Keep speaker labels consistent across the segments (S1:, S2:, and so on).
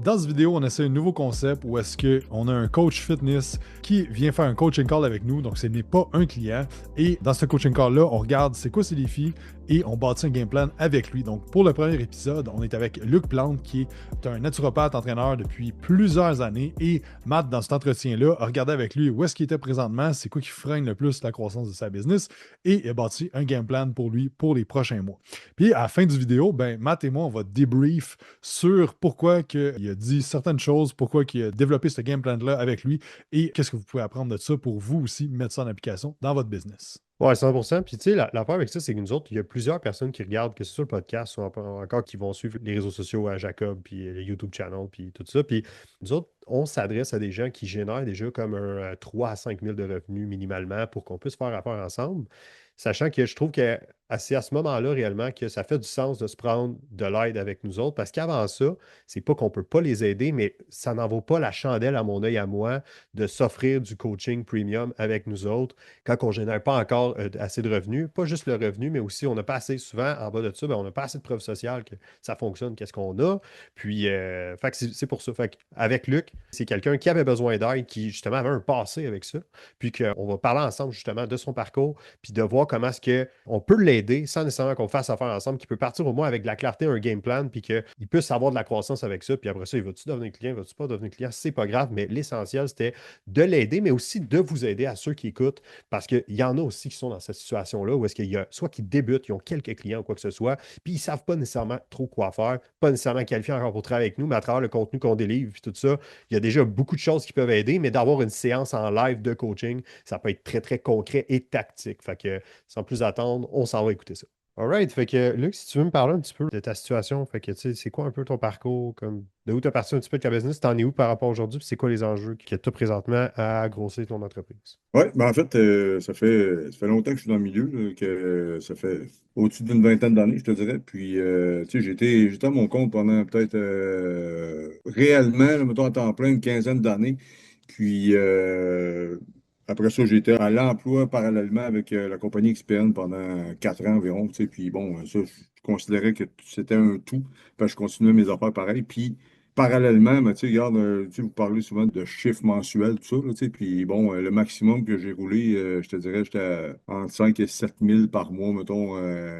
S1: Dans cette vidéo, on essaie un nouveau concept où est-ce qu'on a un coach fitness qui vient faire un coaching call avec nous. Donc, ce n'est pas un client. Et dans ce coaching call-là, on regarde c'est quoi ses défis et on bâtit un game plan avec lui. Donc, pour le premier épisode, on est avec Luc Plante, qui est un naturopathe entraîneur depuis plusieurs années. Et Matt, dans cet entretien-là, a regardé avec lui où est-ce qu'il était présentement, c'est quoi qui freine le plus la croissance de sa business et il a bâti un game plan pour lui pour les prochains mois. Puis, à la fin du vidéo, ben, Matt et moi, on va débrief sur pourquoi il a dit certaines choses, pourquoi il a développé ce game plan-là avec lui et qu'est-ce que vous pouvez apprendre de ça pour vous aussi mettre ça en application dans votre business.
S2: Ouais, 100%. Puis, tu sais, l'affaire avec ça, c'est que nous autres, il y a plusieurs personnes qui regardent, que ce soit le podcast, ou encore qui vont suivre les réseaux sociaux à Jacob, puis le YouTube channel, puis tout ça. Puis, nous autres, on s'adresse à des gens qui génèrent déjà comme un 3 à 5 000 de revenus minimalement pour qu'on puisse faire affaire ensemble. Sachant que je trouve que c'est à ce moment-là réellement que ça fait du sens de se prendre de l'aide avec nous autres. Parce qu'avant ça, c'est pas qu'on peut pas les aider, mais ça n'en vaut pas la chandelle à mon œil à moi de s'offrir du coaching premium avec nous autres quand on ne génère pas encore assez de revenus. Pas juste le revenu, mais aussi on n'a pas assez souvent en bas de ça, ben, on n'a pas assez de preuves sociales que ça fonctionne, qu'est-ce qu'on a. Puis, fait que c'est pour ça. Fait avec Luc, c'est quelqu'un qui avait besoin d'aide, qui justement avait un passé avec ça. Puis qu'on va parler ensemble justement de son parcours, puis de voir comment est-ce qu'on peut l'aider sans nécessairement qu'on fasse affaire ensemble, qu'il peut partir au moins avec de la clarté, un game plan, puis qu'il puisse avoir de la croissance avec ça. Puis après ça, il va-tu devenir client, va-tu pas devenir client, c'est pas grave, mais l'essentiel, c'était de l'aider, mais aussi de vous aider à ceux qui écoutent, parce qu'il y en a aussi qui sont dans cette situation-là où est-ce qu'il y a soit qui débutent, ils ont quelques clients ou quoi que ce soit, puis ils ne savent pas nécessairement trop quoi faire, pas nécessairement qualifiés encore pour travailler avec nous, mais à travers le contenu qu'on délivre, puis tout ça, il y a déjà beaucoup de choses qui peuvent aider, mais d'avoir une séance en live de coaching, ça peut être très, très concret et tactique. Fait que sans plus attendre, on s'en va écouter ça. Alright, fait que Luc, si tu veux me parler un petit peu de ta situation, fait que tu sais, c'est quoi un peu ton parcours, comme de où tu as parti un petit peu de ta business, t'en es où par rapport à aujourd'hui, puis c'est quoi les enjeux que tu as présentement à grossir ton entreprise?
S3: Oui, ben en fait, ça fait longtemps que je suis dans le milieu, là, que ça fait au-dessus d'une vingtaine d'années, je te dirais. Puis, tu sais, j'étais à mon compte pendant peut-être réellement, là, mettons à temps plein, une quinzaine d'années. Puis, après ça, j'étais à l'emploi parallèlement avec la compagnie XPN pendant 4 ans environ. Tu sais, puis bon, ça, je considérais que c'était un tout, parce que je continuais mes affaires pareil. Puis, parallèlement, ben, tu sais, regarde, tu sais, vous parlez souvent de chiffres mensuels, tout ça, là, tu sais, puis bon, le maximum que j'ai roulé, je te dirais, entre 5 et 7 000 par mois, mettons,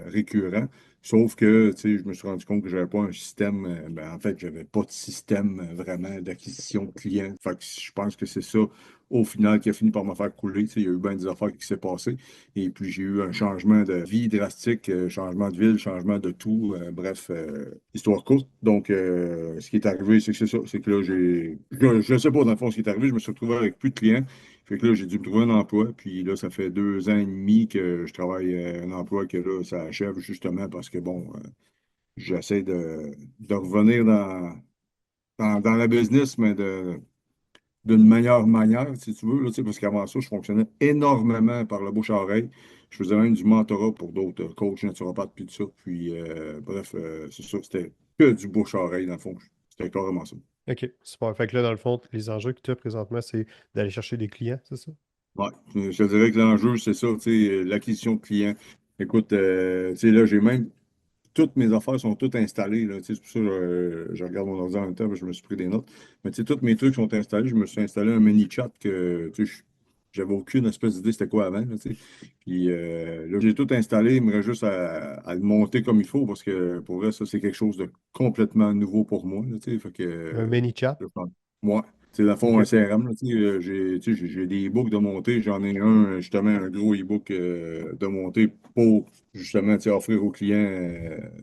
S3: récurrent. Sauf que, tu sais, je me suis rendu compte que j'avais pas un système, ben, en fait, j'avais pas de système vraiment d'acquisition de clients. Fait que je pense que c'est ça, au final, qui a fini par me faire couler. Tu sais, il y a eu bien des affaires qui s'est passées. Et puis, j'ai eu un changement de vie drastique, changement de ville, changement de tout. Bref, histoire courte. Donc, ce qui est arrivé, c'est que c'est ça. C'est que là, je sais pas, dans le fond, ce qui est arrivé. Je me suis retrouvé avec plus de clients. Fait que là, j'ai dû me trouver un emploi. Puis là, ça fait 2 ans et demi que je travaille un emploi que là, ça achève justement parce que, bon, j'essaie de revenir dans la business, mais d'une meilleure manière, si tu veux, là, tu sais, parce qu'avant ça, je fonctionnais énormément par le bouche à oreille. Je faisais même du mentorat pour d'autres coachs naturopathes, puis tout ça. Puis, bref, c'est sûr, c'était que du bouche à oreille, dans le fond. C'était carrément ça.
S2: OK, super. Fait que là, dans le fond, les enjeux que tu as présentement, c'est d'aller chercher des clients, c'est ça?
S3: Ouais, je te dirais que l'enjeu, c'est ça, tu sais, l'acquisition de clients. Écoute, tu sais, là, j'ai même toutes mes affaires sont toutes installées. Là, tu sais, c'est pour ça que je regarde mon ordinateur en même temps, parce que je me suis pris des notes. Mais tu sais, tous mes trucs sont installés. Je me suis installé un mini chat que tu sais, j'avais aucune espèce d'idée c'était quoi avant. Là, tu sais. Puis là, j'ai tout installé. Il me reste juste à le monter comme il faut parce que pour vrai, ça, c'est quelque chose de complètement nouveau pour moi. Là, tu sais. Fait que,
S2: Un mini chat.
S3: moi, c'est dans le fond un
S2: OK.
S3: CRM. Là, tu sais, j'ai des e-books de montée. J'en ai un, justement, un gros e-book de montée pour justement tu sais, offrir aux clients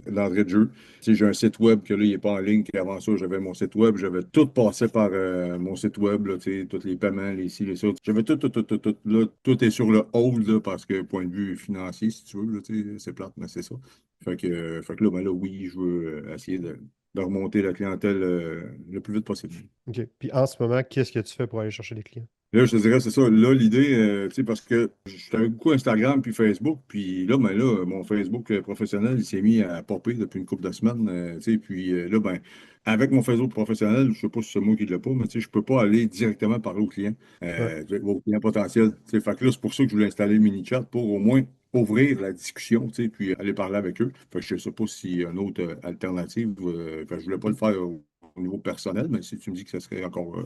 S3: l'entrée de jeu. Tu sais, j'ai un site web que là, il n'est pas en ligne. Avant ça, j'avais mon site web. J'avais tout passé par mon site web, là, tu sais, tous les paiements, les ci, les ça. J'avais tout, tout, tout, tout, tout. Là, tout est sur le hold là, parce que point de vue financier, si tu veux, là, tu sais, c'est plate, mais c'est ça. Fait que là, ben là, oui, je veux essayer de remonter la clientèle le plus vite possible.
S2: OK. Puis en ce moment, qu'est-ce que tu fais pour aller chercher des clients?
S3: Là, je te dirais, c'est ça. Là, l'idée, tu sais, parce que je suis avec beaucoup Instagram puis Facebook, puis là, ben là, mon Facebook professionnel, il s'est mis à popper depuis une couple de semaines, tu sais, puis là, ben, avec mon Facebook professionnel, je sais pas si c'est moi qui l'ai pas, mais tu sais, je peux pas aller directement parler aux clients,
S2: Ouais.
S3: tu sais, aux clients potentiels. Tu sais, fait que là, c'est pour ça que je voulais installer le mini-chat pour au moins ouvrir la discussion, tu sais, puis aller parler avec eux. Fait que je sais pas s'il y a une autre alternative. Fait que je voulais pas le faire au niveau personnel, mais si tu me dis que ça serait encore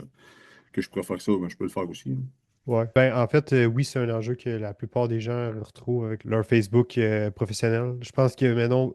S3: que je pourrais faire ça, ben, je peux le faire aussi, hein.
S2: Ouais. Ben, en fait, oui, c'est un enjeu que la plupart des gens retrouvent avec leur Facebook professionnel. Je pense que maintenant,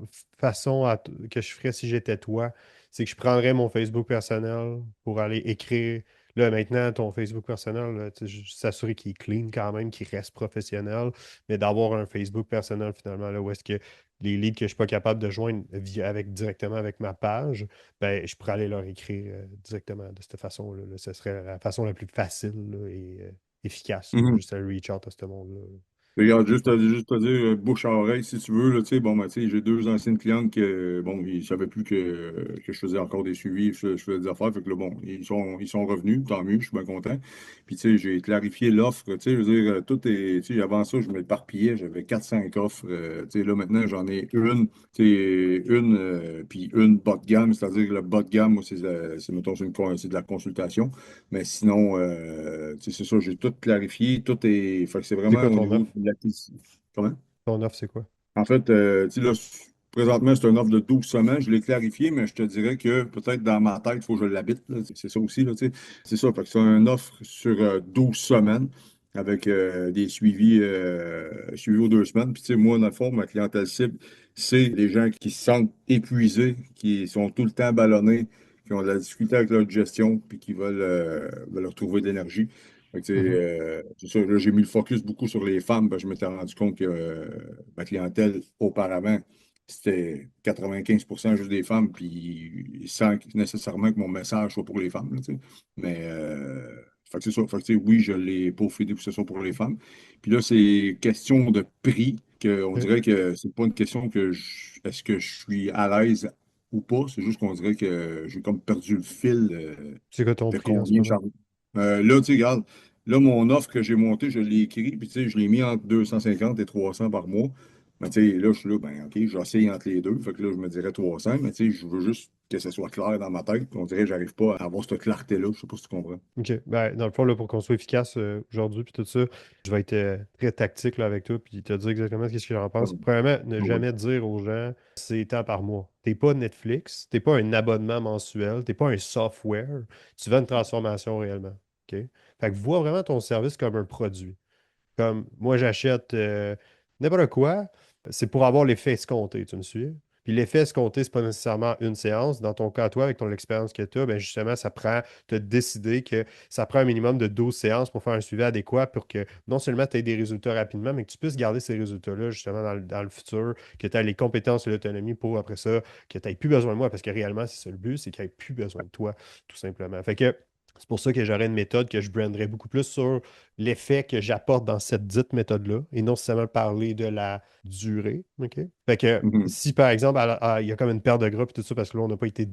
S2: que je ferais si j'étais toi, c'est que je prendrais mon Facebook personnel pour aller écrire. Là, maintenant, ton Facebook personnel, là, tu sais, s'assurer qu'il est clean quand même, qu'il reste professionnel, mais d'avoir un Facebook personnel finalement, là, où est-ce que les leads que je ne suis pas capable de joindre directement avec ma page, ben, je pourrais aller leur écrire directement de cette façon-là, là. Ce serait la façon la plus facile là, et efficace, là,
S3: Mhm.
S2: juste à reach out à ce monde-là.
S3: Regarde, juste à dire, bouche à oreille, si tu veux, là, tu sais, bon, ben, tu sais, j'ai deux anciennes clientes qui, bon, ils savaient plus que je faisais encore des suivis, je faisais des affaires, fait que là, bon, ils sont revenus, tant mieux, je suis bien content. Puis, tu sais, j'ai clarifié l'offre, tu sais, je veux dire, tout est, tu sais, avant ça, je m'éparpillais, j'avais 4-5 offres, tu sais, là, maintenant, j'en ai une, tu sais, puis une bas de gamme, c'est-à-dire que le bas de gamme, moi, mettons, c'est de la consultation. Mais sinon, tu sais, c'est ça, j'ai tout clarifié, tout est. Fait que c'est
S2: C'est
S3: vraiment
S2: quoi
S3: au
S2: ton
S3: niveau
S2: offre?
S3: de l'acquisition. Comment?
S2: Ton offre, c'est quoi?
S3: En fait, tu sais, là, présentement, c'est une offre de 12 semaines. Je l'ai clarifié, mais je te dirais que peut-être dans ma tête, il faut que je l'habite, là. C'est ça aussi, là, tu sais. C'est ça. Fait que c'est une offre sur 12 semaines avec des suivis aux 2 semaines. Puis, tu sais, moi, dans le fond, ma clientèle cible, c'est les gens qui se sentent épuisés, qui sont tout le temps ballonnés, qui ont de la difficulté avec leur gestion, puis qui veulent retrouver de l'énergie. Fait que, tu sais,
S2: Mhm.
S3: c'est ça, là, j'ai mis le focus beaucoup sur les femmes, parce que je m'étais rendu compte que ma clientèle auparavant, c'était 95% juste des femmes, puis sans nécessairement que mon message soit pour les femmes, là, tu sais. Mais, fait que c'est ça. Fait que, tu sais, oui, je l'ai peaufiné pour que ce soit pour les femmes. Puis là, c'est question de prix, on
S2: Ok.
S3: dirait que c'est pas une question est-ce que je suis à l'aise ou pas, c'est juste qu'on dirait que j'ai comme perdu le fil
S2: C'est quoi ton
S3: de
S2: prix en ce
S3: combien,
S2: moment?
S3: Charles. Là, tu sais, regarde, là, mon offre que j'ai montée, je l'ai écrit, puis tu sais, je l'ai mis entre 250 et 300 par mois. Mais tu sais, là, je suis là, ben, OK, j'essaye entre les deux. Fait que là, je me dirais 300, mais tu sais, je veux juste que ce soit clair dans ma tête. Puis on dirait que j'arrive pas à avoir cette clarté-là. Je sais pas si tu comprends.
S2: OK. Ben, dans le fond, là, pour qu'on soit efficace aujourd'hui, puis tout ça, je vais être très tactique là, avec toi, puis te dire exactement ce que j'en pense.
S3: Comme-
S2: Premièrement, ne
S3: Ouais.
S2: jamais dire aux gens c'est tant par mois. T'es pas Netflix, t'es pas un abonnement mensuel, t'es pas un software. Tu vends une transformation réellement. OK? Fait que vois vraiment ton service comme un produit. Comme moi, j'achète n'importe quoi, c'est pour avoir l'effet escompté, tu me suis? Puis l'effet escompté, c'est pas nécessairement une séance. Dans ton cas, toi, avec ton expérience que tu as, ben justement, ça prend, te décider que ça prend un minimum de 12 séances pour faire un suivi adéquat pour que non seulement tu aies des résultats rapidement, mais que tu puisses garder ces résultats-là justement dans le futur, que tu aies les compétences et l'autonomie pour après ça, que tu n'aies plus besoin de moi, parce que réellement, c'est ça le but, c'est qu'il n'y ait plus besoin de toi, tout simplement. Fait que c'est pour ça que j'aurais une méthode que je branderais beaucoup plus sur l'effet que j'apporte dans cette dite méthode-là et non seulement parler de la durée. OK? Fait que
S3: Mhm.
S2: si par exemple, il y a comme une perte de gras et tout ça, parce que là, on n'a pas été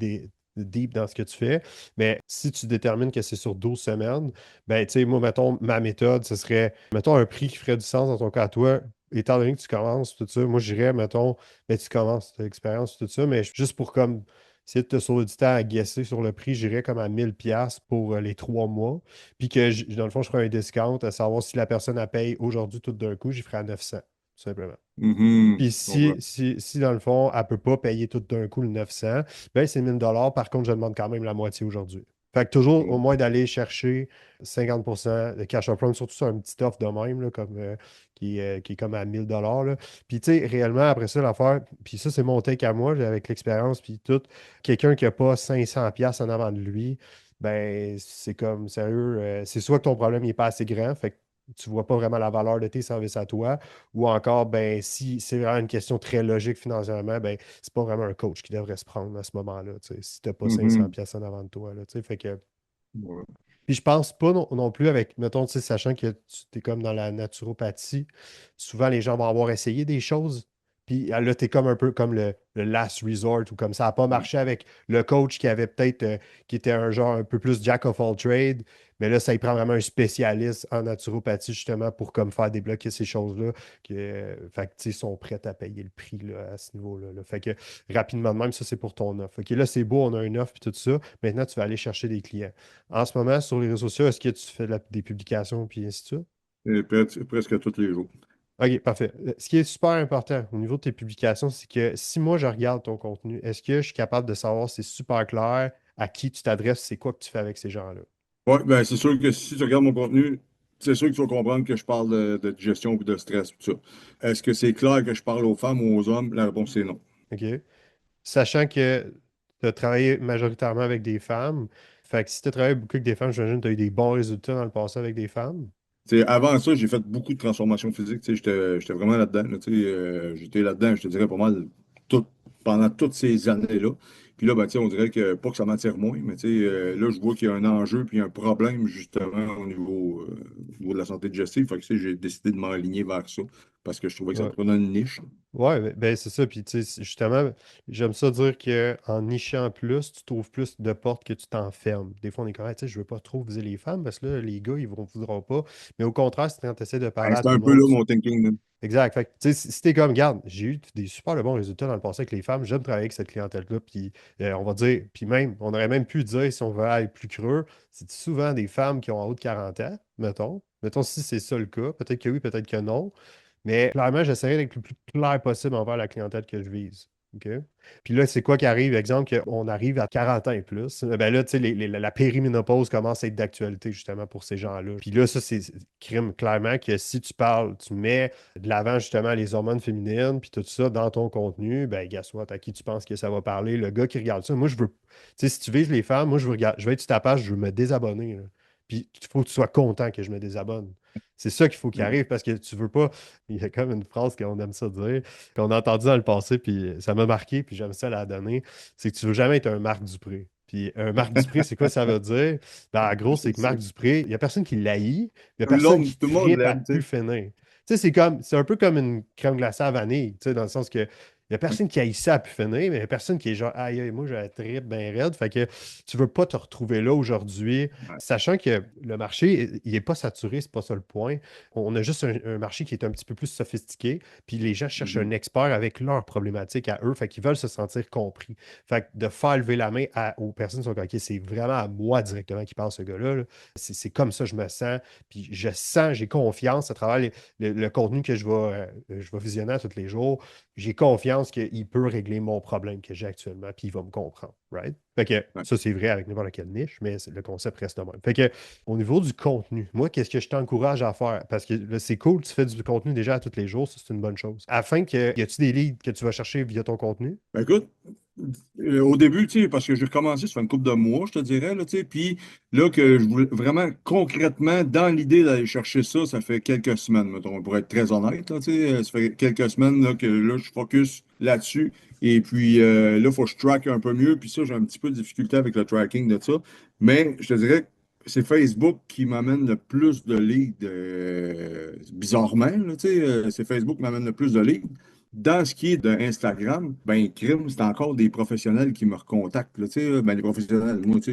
S2: deep dans ce que tu fais, mais si tu détermines que c'est sur 12 semaines, ben, tu sais, moi, mettons, ma méthode, ce serait, mettons, un prix qui ferait du sens dans ton cas à toi. Étant donné que tu commences tout ça, moi, je dirais, mettons, ben, tu commences, tu as l'expérience, tout ça, mais juste pour comme essayer de te sauver du temps à guesser sur le prix, j'irais comme à 1000$ pour les 3 mois. Puis que, dans le fond, je ferais un discount à savoir si la personne a paye aujourd'hui tout d'un coup, j'y ferais à 900, tout simplement.
S3: Mhm.
S2: Puis
S3: Je comprends.
S2: si dans le fond, elle ne peut pas payer tout d'un coup le 900, ben c'est 1000$. Par contre, je demande quand même la moitié aujourd'hui. Fait que toujours au moins d'aller chercher 50% de cash upfront, surtout sur un petit offre de même, là, comme, qui est comme à 1000$. Là. Puis tu sais, réellement, après ça, l'affaire, puis ça, c'est mon take à moi, là, avec l'expérience, puis tout, quelqu'un qui n'a pas 500$ en avant de lui, ben c'est comme, sérieux, c'est soit que ton problème n'est pas assez grand, fait que tu ne vois pas vraiment la valeur de tes services à toi, ou encore, ben, si c'est vraiment une question très logique financièrement, ben, c'est pas vraiment un coach qui devrait se prendre à ce moment-là, tu sais, si tu n'as pas 500
S3: Mhm.
S2: pièces en avant de toi, là, tu sais, fait que...
S3: Ouais.
S2: Puis je pense pas non plus avec, mettons, tu sais, sachant que tu es comme dans la naturopathie, souvent les gens vont avoir essayé des choses, puis là, tu es comme un peu comme le last resort ou comme ça n'a pas marché avec le coach qui avait peut-être, qui était un genre un peu plus jack of all trades, mais là, ça y prend vraiment un spécialiste en naturopathie justement pour comme faire débloquer ces choses-là, fait que, tu sais, ils sont prêts à payer le prix là, à ce niveau-là, là. Fait que rapidement de même, ça c'est pour ton offre. OK, là, c'est beau, on a une offre puis tout ça. Maintenant, tu vas aller chercher des clients. En ce moment, sur les réseaux sociaux, est-ce que tu fais des publications puis ainsi de suite?
S3: Et presque tous les jours.
S2: OK, parfait. Ce qui est super important au niveau de tes publications, c'est que si moi je regarde ton contenu, est-ce que je suis capable de savoir si c'est super clair, à qui tu t'adresses, c'est quoi que tu fais avec ces gens-là.
S3: Ouais, ben c'est sûr que si tu regardes mon contenu, c'est sûr que tu vas comprendre que je parle de gestion et de stress, tout ça. Est-ce que c'est clair que je parle aux femmes ou aux hommes? La réponse est non.
S2: OK? Sachant que tu as travaillé majoritairement avec des femmes, fait que si tu as travaillé beaucoup avec des femmes, j'imagine que tu as eu des bons résultats dans le passé avec des femmes.
S3: Avant ça, j'ai fait beaucoup de transformations physiques. J'étais vraiment là-dedans. J'étais là-dedans, je te dirais pas mal tout- pendant toutes ces années-là. Puis là, ben, on dirait que pas que ça m'attire moins, mais là, je vois qu'il y a un enjeu puis un problème justement au niveau de la santé digestive. Fait que j'ai décidé de m'aligner vers ça parce que je trouvais que ça
S2: Ouais.
S3: prenait une niche.
S2: Ouais, ben c'est ça. Puis, tu sais, justement, j'aime ça dire qu'en nichant plus, tu trouves plus de portes que tu t'enfermes. Des fois, on est comme, ah, tu sais, je veux pas trop viser les femmes parce que là, les gars, ils voudront pas. Mais au contraire, si tu essaies de
S3: Ben,
S2: parler à
S3: c'était
S2: tout
S3: un
S2: le
S3: peu
S2: monde.
S3: là mon thinking, man.
S2: Exact. Fait que, tu sais, si t'es comme, regarde, j'ai eu des super de bons résultats dans le passé avec les femmes, j'aime travailler avec cette clientèle-là, puis on va dire, puis même, on aurait même pu dire, si on veut aller plus creux, c'est souvent des femmes qui ont en haut de 40 ans, mettons. Mettons si c'est ça le cas, peut-être que oui, peut-être que non, mais clairement, j'essaierai d'être le plus clair possible envers la clientèle que je vise. OK? Puis là, c'est quoi qui arrive? Exemple, qu'on arrive à 40 ans et plus. Ben là, tu sais, la périménopause commence à être d'actualité justement pour ces gens-là. Puis là, ça, c'est crime clairement que si tu parles, tu mets de l'avant justement les hormones féminines, puis tout ça dans ton contenu, ben, guess what, à qui tu penses que ça va parler? Le gars qui regarde ça, moi, je veux. Tu sais, si tu vises les femmes, moi, je vais être sur ta page, je veux me désabonner, là. Puis il faut que tu sois content que je me désabonne. C'est ça qu'il faut qu'il arrive parce que tu veux pas. Il y a comme une phrase qu'on aime ça dire, qu'on a entendu dans le passé, puis ça m'a marqué, puis j'aime ça la donner. C'est que tu veux jamais être un Marc Dupré. Puis un Marc Dupré, c'est quoi ça veut dire? Ben, en gros, c'est que Marc Dupré, il n'y a personne qui l'haït, il n'y a personne qui
S3: Tout le monde
S2: tripe à
S3: l'aime, tu
S2: plus
S3: sais.
S2: finir. Tu sais, c'est un peu comme une crème glacée à vanille, tu sais, dans le sens que il n'y a personne qui haït ça à plus finir, mais il n'y a personne qui est genre, aïe, aïe, moi, j'ai la tripe bien raide. Fait que tu veux pas te retrouver là aujourd'hui,
S3: Ouais.
S2: sachant que le marché, il n'est pas saturé, c'est pas ça le point. On a juste un marché qui est un petit peu plus sophistiqué, puis les gens cherchent un
S3: Mhm.
S2: expert avec leurs problématiques à eux, fait qu'ils veulent se sentir compris. Fait que de faire lever la main aux personnes qui sont comme, OK, c'est vraiment à moi directement qui parle ce gars-là. Là. C'est comme ça que je me sens, puis je sens, j'ai confiance à travers le contenu que je vais visionner à tous les jours. J'ai confiance qu'il peut régler mon problème que j'ai actuellement, puis il va me comprendre, right? Fait que
S3: Ouais.
S2: ça, c'est vrai avec n'importe quelle niche, mais le concept reste le même. Fait que au niveau du contenu, moi, qu'est-ce que je t'encourage à faire? Parce que là, c'est cool, tu fais du contenu déjà à tous les jours, ça, c'est une bonne chose. Afin que, y a-tu des leads que tu vas chercher via ton contenu?
S3: Ben, écoute, au début, parce que j'ai recommencé, ça fait une couple de mois, je te dirais, là, puis là, que je voulais vraiment concrètement, dans l'idée d'aller chercher ça, ça fait quelques semaines, mettons, pour être très honnête, là, ça fait quelques semaines là, que là, je focus là-dessus. Et puis là, il faut que je track un peu mieux, puis ça, j'ai un petit peu de difficulté avec le tracking de ça. Mais je te dirais que c'est Facebook qui m'amène le plus de leads, bizarrement, là, c'est Facebook qui m'amène le plus de leads. Dans ce qui est d'Instagram, ben, crime, c'est encore des professionnels qui me recontactent. Là, tu sais, ben, les professionnels, moi, tu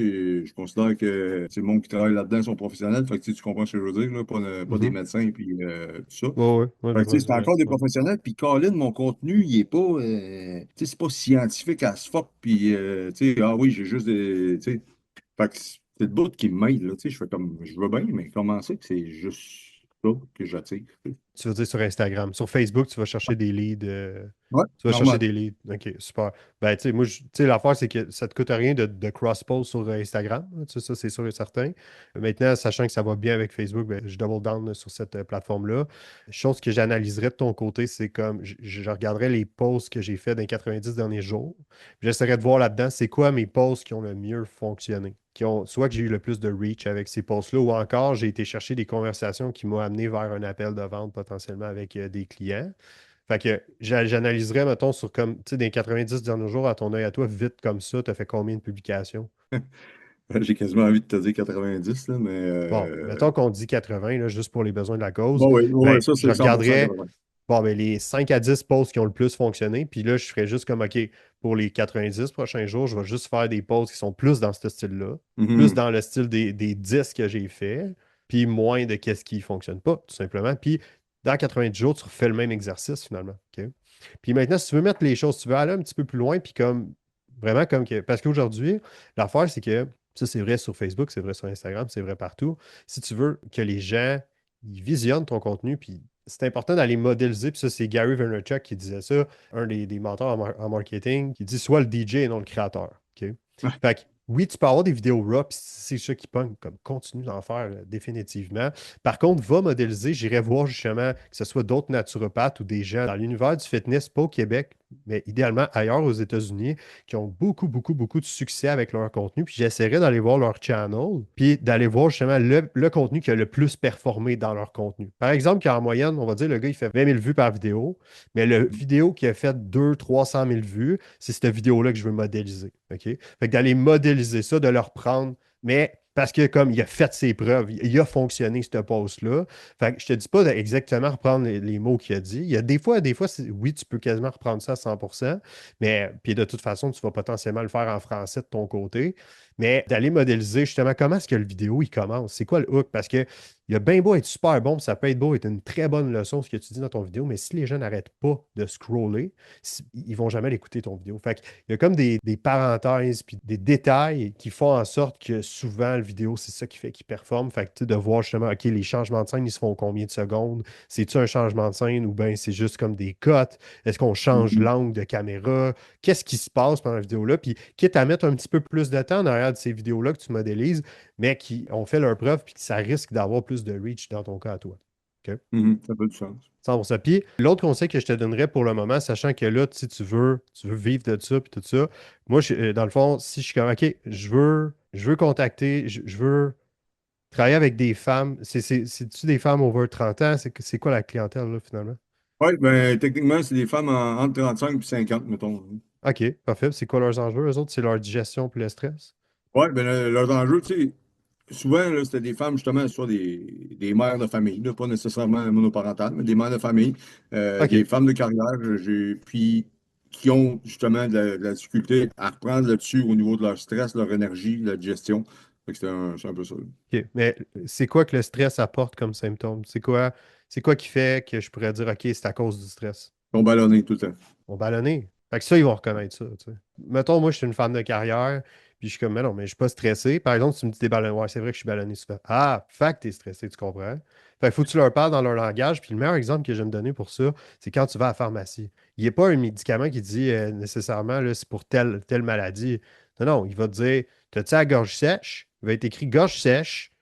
S3: sais, je considère que le monde qui travaille là-dedans sont professionnels. Fait que tu comprends ce que je veux dire, là, pas des
S2: Mhm.
S3: médecins puis tout ça.
S2: Ouais, ouais, ouais, je
S3: Fait que, tu
S2: vois,
S3: sais, c'est encore des
S2: ouais.
S3: professionnels. Puis, Colin, mon contenu, il est pas, tu sais, c'est pas scientifique à ce fuck. Puis, tu sais, ah oui, j'ai juste des, tu sais, fait que c'est le bout qui m'aide, là, tu sais, je fais comme, je veux bien, mais comment c'est que c'est juste ça que j'attire?
S2: Tu veux dire sur Instagram. Sur Facebook, tu vas chercher des leads.
S3: Ouais,
S2: Tu vas chercher
S3: normal.
S2: des leads. OK, super. Ben, tu sais, moi, tu sais, l'affaire, c'est que ça ne te coûte rien de cross-post sur Instagram. Là. Tu sais, ça, c'est sûr et certain. Maintenant, sachant que ça va bien avec Facebook, ben, je double down là, sur cette plateforme-là. Chose que j'analyserais de ton côté, c'est comme je regarderais les posts que j'ai fait dans les 90 derniers jours. J'essaierais de voir là-dedans, c'est quoi mes posts qui ont le mieux fonctionné. Soit que j'ai eu le plus de reach avec ces posts-là, ou encore j'ai été chercher des conversations qui m'ont amené vers un appel de vente potentiellement avec des clients. Fait que j'analyserais, mettons, sur comme, tu sais, dans les 90 derniers jours, à ton œil à toi, vite comme ça, tu as fait combien de publications?
S3: J'ai quasiment envie de te dire 90, là, mais
S2: Bon, mettons qu'on dit 80, là, juste pour les besoins de la cause.
S3: bon, oui, ouais,
S2: Ben,
S3: ça,
S2: je
S3: c'est 100%
S2: regarderais,
S3: 80.
S2: bon, ben, les 5 à 10 posts qui ont le plus fonctionné, puis là, je ferais juste comme, OK, pour les 90 prochains jours, je vais juste faire des posts qui sont plus dans ce style-là, plus
S3: Mhm.
S2: dans le style des 10 que j'ai fait, puis moins de qu'est-ce qui ne fonctionne pas, tout simplement. Puis dans 90 jours, tu refais le même exercice finalement. OK? Puis maintenant, si tu veux mettre les choses, si tu veux aller un petit peu plus loin, puis comme vraiment comme que. Parce qu'aujourd'hui, l'affaire, c'est que ça, c'est vrai sur Facebook, c'est vrai sur Instagram, c'est vrai partout. Si tu veux que les gens ils visionnent ton contenu, puis c'est important d'aller modéliser. Puis ça, c'est Gary Vaynerchuk qui disait ça, un des mentors en marketing, qui dit sois le DJ et non le créateur. OK? Fait que oui, tu peux avoir des vidéos raw, puis c'est ça qui pogne, comme continue d'en faire là, définitivement. Par contre, va modéliser, j'irai voir justement que ce soit d'autres naturopathes ou des gens dans l'univers du fitness, pas au Québec, mais idéalement ailleurs aux États-Unis, qui ont beaucoup, beaucoup, beaucoup de succès avec leur contenu. Puis j'essaierai d'aller voir leur channel, puis d'aller voir justement le contenu qui a le plus performé dans leur contenu. Par exemple, qu'en moyenne, on va dire, le gars, il fait 20 000 vues par vidéo, mais le vidéo qui a fait 200-300 000 vues, c'est cette vidéo-là que je veux modéliser. OK? Fait que d'aller modéliser ça, de le reprendre, mais parce que comme il a fait ses preuves, il a fonctionné ce post-là. Fait que je te dis pas d'exactement reprendre les mots qu'il a dit. Il y a des fois oui, tu peux quasiment reprendre ça à 100%, mais puis de toute façon, tu vas potentiellement le faire en français de ton côté. Mais d'aller modéliser justement comment est-ce que le vidéo il commence, c'est quoi le hook? Parce que il a bien beau être super bon, puis ça peut être beau, être une très bonne leçon ce que tu dis dans ton vidéo, mais si les gens n'arrêtent pas de scroller, ils vont jamais l'écouter ton vidéo. Fait il y a comme des parenthèses puis des détails qui font en sorte que souvent, le vidéo, c'est ça qui fait qu'il performe. Fait que, tu sais, de voir justement, OK, les changements de scène, ils se font combien de secondes? C'est-tu un changement de scène ou bien c'est juste comme des cuts? Est-ce qu'on change
S3: Mhm.
S2: l'angle de caméra? Qu'est-ce qui se passe pendant la vidéo-là? Puis, quitte à mettre un petit peu plus de temps derrière de ces vidéos-là que tu modélises, mais qui ont fait leur preuve puis que ça risque d'avoir plus de reach dans ton cas à toi. OK?
S3: Mhm. Ça fait du sens.
S2: 100%. Puis l'autre conseil que je te donnerais pour le moment, sachant que là, si tu veux vivre de ça puis tout ça, moi, dans le fond, si je suis comme, OK, je veux contacter, je veux travailler avec des femmes, c'est-tu des femmes over 30 ans? C'est quoi la clientèle, là, finalement?
S3: Oui, ben techniquement, c'est des femmes entre 35 et 50, mettons.
S2: OK, parfait. C'est quoi leurs enjeux? Eux autres, c'est leur digestion puis le stress?
S3: Oui, ben leurs enjeux, tu sais, souvent, là, c'était des femmes, justement, soit des mères de famille, là, pas nécessairement monoparentales, mais des mères de famille, des
S2: OK.
S3: femmes de carrière, puis qui ont justement de la difficulté à reprendre le dessus au niveau de leur stress, leur énergie, leur gestion. Fait que c'est un peu ça.
S2: OK. Mais c'est quoi que le stress apporte comme symptôme? C'est quoi qui fait que je pourrais dire, OK, c'est à cause du stress?
S3: Ils sont ballonnés tout le temps.
S2: Bon, ballonné. Fait que ça, ils vont reconnaître ça, tu sais. Mettons, moi, je suis une femme de carrière, puis je suis comme, mais non, mais je suis pas stressé. Par exemple, tu me dis t'es ballonné. Ouais, c'est vrai que je suis ballonné souvent. Ah, fait que t'es stressé, tu comprends? Fait qu'il faut que tu leur parles dans leur langage. Puis le meilleur exemple que je vais me donner pour ça, c'est quand tu vas à la pharmacie. Il n'y a pas un médicament qui dit nécessairement, là, c'est pour telle maladie. Non, non, il va te dire, t'as-tu la gorge sèche? Il va être écrit gorge sèche,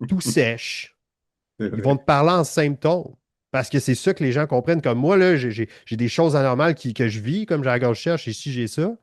S2: tout sèche.
S3: C'est
S2: Ils vont
S3: vrai.
S2: te parler en symptômes. Parce que c'est ça que les gens comprennent. Comme moi, là, j'ai des choses anormales que je vis, comme j'ai la gorge sèche, et si j'ai ça.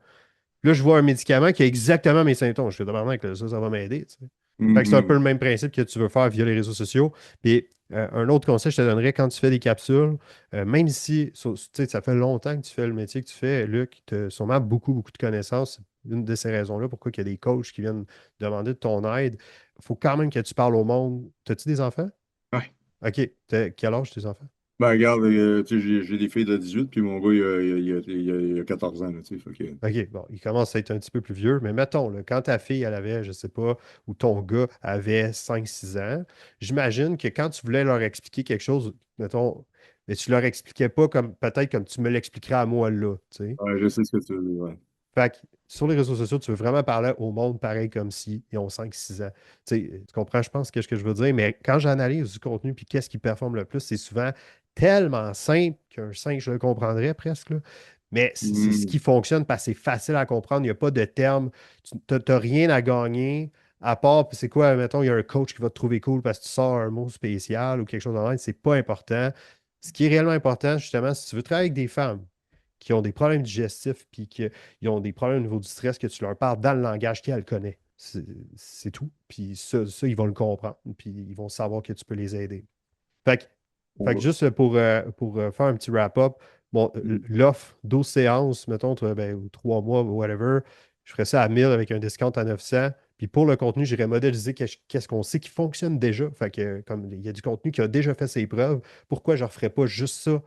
S2: Là, je vois un médicament qui a exactement mes symptômes. Je fais demander que ça va m'aider. Tu sais. Fait que c'est un peu
S3: Mhm.
S2: le même principe que tu veux faire via les réseaux sociaux. Puis un autre conseil que je te donnerais quand tu fais des capsules, même si tu sais, ça fait longtemps que tu fais le métier que tu fais, Luc, tu as sûrement beaucoup, beaucoup de connaissances. C'est une de ces raisons-là pourquoi il y a des coachs qui viennent demander de ton aide. Il faut quand même que tu parles au monde. As-tu des enfants?
S3: Ouais.
S2: OK. Quel âge tes enfants?
S3: Ben, regarde, tu sais, j'ai des filles de 18, puis mon gars, il a 14 ans, là, tu sais, fait que-
S2: OK, bon, il commence à être un petit peu plus vieux, mais mettons, là, quand ta fille, elle avait, je sais pas, ou ton gars avait 5 6 ans, j'imagine que quand tu voulais leur expliquer quelque chose, mettons, mais tu leur expliquais pas comme peut-être comme tu me l'expliquerais à moi là, tu sais.
S3: Ouais, je sais ce que tu veux dire, ouais.
S2: Fait que sur les réseaux sociaux, tu veux vraiment parler au monde pareil comme si ils ont 5 6 ans. Tu comprends, je pense, ce que je veux dire, mais quand j'analyse du contenu puis qu'est-ce qui performe le plus, c'est souvent tellement simple qu'un singe je le comprendrais presque, là. Mais c'est ce
S3: Mhm.
S2: qui fonctionne parce que c'est facile à comprendre. Il n'y a pas de terme. Tu n'as rien à gagner. À part, puis c'est quoi, mettons, il y a un coach qui va te trouver cool parce que tu sors un mot spécial ou quelque chose en ligne, c'est pas important. Ce qui est réellement important, justement, si tu veux travailler avec des femmes qui ont des problèmes digestifs puis qui ont des problèmes au niveau du stress, que tu leur parles dans le langage qu'elles connaissent. C'est tout. Puis ça, ils vont le comprendre. Puis ils vont savoir que tu peux les aider. Fait que, fait que juste pour faire un petit wrap-up, bon, l'offre 12 séances, mettons, ben, ou 3 mois, ou whatever, je ferais ça à 1000 avec un discount à 900. Puis pour le contenu, j'irais modéliser qu'est-ce qu'on sait qui fonctionne déjà. Fait que comme il y a du contenu qui a déjà fait ses preuves, pourquoi je ne referais pas juste ça,